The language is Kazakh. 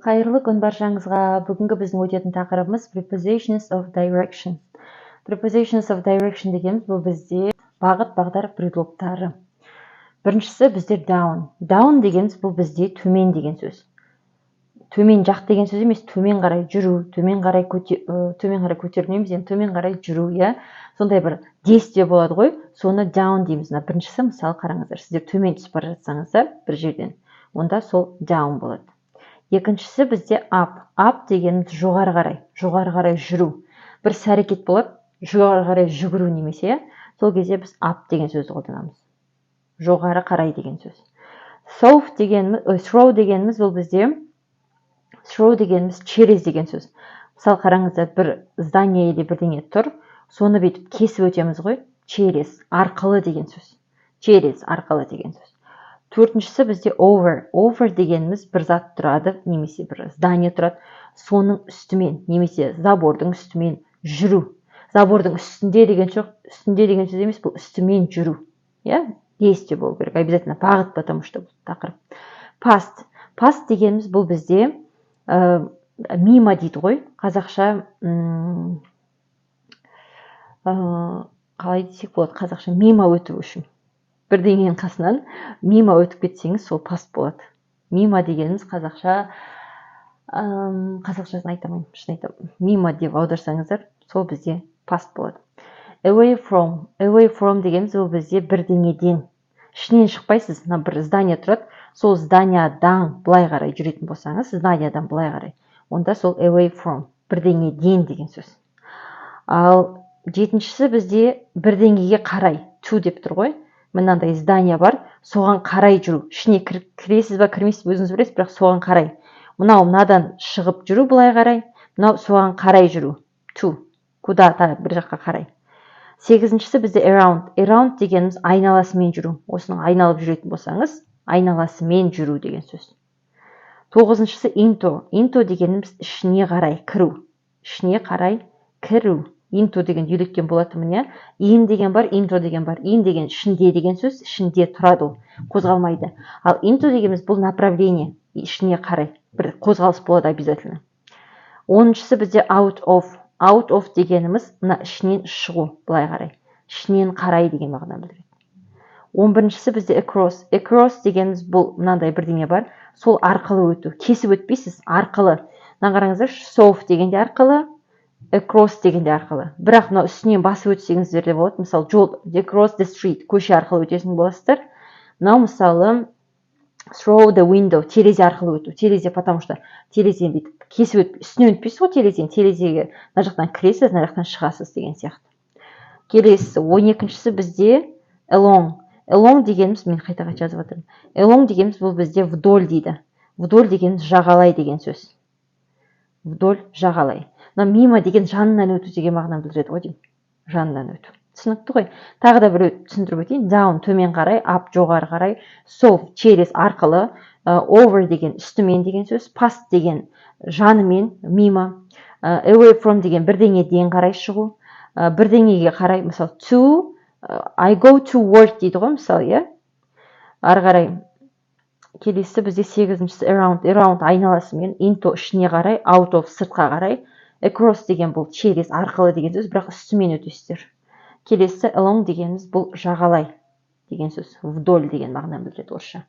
Қайырлы күн баршаңызға. Бүгінгі біздің өтетін тақырыбымыз prepositions of direction. Prepositions of direction дегеніміз бұл бізде бағыт бағдар предлогтары. Біріншісі бізде down. Down дегеніміз бұл бізде төмен деген сөз. Төмен жақ деген сөз емес, төмен қарай жүру, төмен қарай көтерілу емес, төмен қарай жүру, иә. Сондай бір действие болады ғой, соны down дейміз. Біріншісі, мысалы қараңыздар, сіздер төмен түсіп бара жатсаңыздар бір жерден, онда сол down болады. Екіншісі бізде up. Up дегеніміз жоғары қарай жүру. Бір іс-әрекет болады, жоғары қарай жүгіру немесе, сол кезде біз up деген сөзді қолданамыз. Жоғары қарай деген сөз. Throw дегеніміз бұл бізде throw дегеніміз через деген сөз. Мысалы қараңыздар, бір здание или бірдеңе тұр, соны бүйтіп кесіп өтеміз ғой, через, арқылы деген сөз. Через, арқылы деген сөз. Төртіншісі бізде over. Over дегеніміз бір зат тұрады, немесе бір здание тұрады, соның үстімен, немесе забордың үстімен жүру. Забордың үстінде деген сөз емес, бұл үстімен жүру. Действие болу керек, обязательно бағыт, потому что бұл тақырып. Past. Past дегеніміз бұл бізде мимо дейді ғой, қазақша қалай десек болады, қазақша мимо өту үшін. Бірдеңенің қасынан мимо өтіп кетсеңіз, сол past болады. Мимо дегеніміз қазақшасын айтамын, шын айтамын. Мимо деп аударсаңыздар, сол бізде past болады. Away from дегеніміз ол бізде бірдеңеден. Ішінен шықпайсыз, бір здание тұрады, сол зданиядан былай қарай жүретін болсаңыз, зданиядан былай қарай, онда сол away from, бірдеңеден деген сөз. Ал жетіншісі бізде бірдеңеге қарай, to деп тұр ғой, мынандай здания бар, соған қарай жүру. Ішіне кіресіз ба, кірмейсіз бе, өзіңіз білесіз, бірақ соған қарай. Мынадан шығып жүру былай қарай, мынау соған қарай жүру. To, куда-то бір жаққа қарай. Сегізіншісі бізде around. Around дегеніміз айналасымен жүру. Осының айналып жүретін болсаңыз, айналасымен жүру деген сөз. Тоғызыншысы into. Into дегеніміз ішіне қарай кіру. Ішіне қарай кіру. Into деген үйреткен болатынмын, иә. In деген бар, into деген бар. In деген ішінде деген сөз, ішінде тұрады ол, қозғалмайды. Ал into дегеніміз бұл направление, ішіне қарай. Бір қозғалыс болады обязательно. Оныншысы бізде out of. Out of дегеніміз мына ішінен шығу, былай қарай. Ішінен қарай деген мағына білдіреді. 11-шісі бізде across. Across дегеніміз бұл мынандай бірдеңе бар, сол арқылы өту. Кесіп өтпейсіз, арқылы. Мына қараңыздар, soft дегенде арқылы, across дегенде арқылы. Бірақ мына үстінен басып өтсеңіздер де болады. Мысалы, жол, across the street, көше арқылы өтесің боласыздар. Мынау мысалы through the window, терезе арқылы өту. Терезе, потому что терезені бүйтіп кесіп өтіп, үстінен өтпейсіз ғой терезені. Терезеге мына жақтан кіресіз, мына жақтан шығасыз деген сияқты. Келесі 12-шісі бізде along. Along дегеніміз, мен қайта жазып жатырмын. Along дегеніміз бұл бізде вдоль дейді. Вдоль дегеніміз жағалай деген сөз. Вдоль жағалай. Мимо деген жанынан өту деген мағынаны білдіреді ғой деймін. Жанынан өту. Түсінікті ғой. Тағы да бір түсіндіріп өтейін. Down төмен қарай, up жоғары қарай, so через арқылы, over деген үстімен деген сөз, past деген жанымен, мимо, away from деген бірдеңеден қарай шығу, бірдеңеге қарай, мысалы to, I go to work дейді ғой, мысалы, иә. Ары қарай келесі бізде 8-шісі around. Around айналасымен, into ішіне қарай, out of сыртқа қарай, across деген бұл через арқылы деген сөз, бірақ үстімен өтесіздер. Келесі along дегеніміз бұл жағалай деген сөз, вдоль деген мағынаны білдіреді орысша.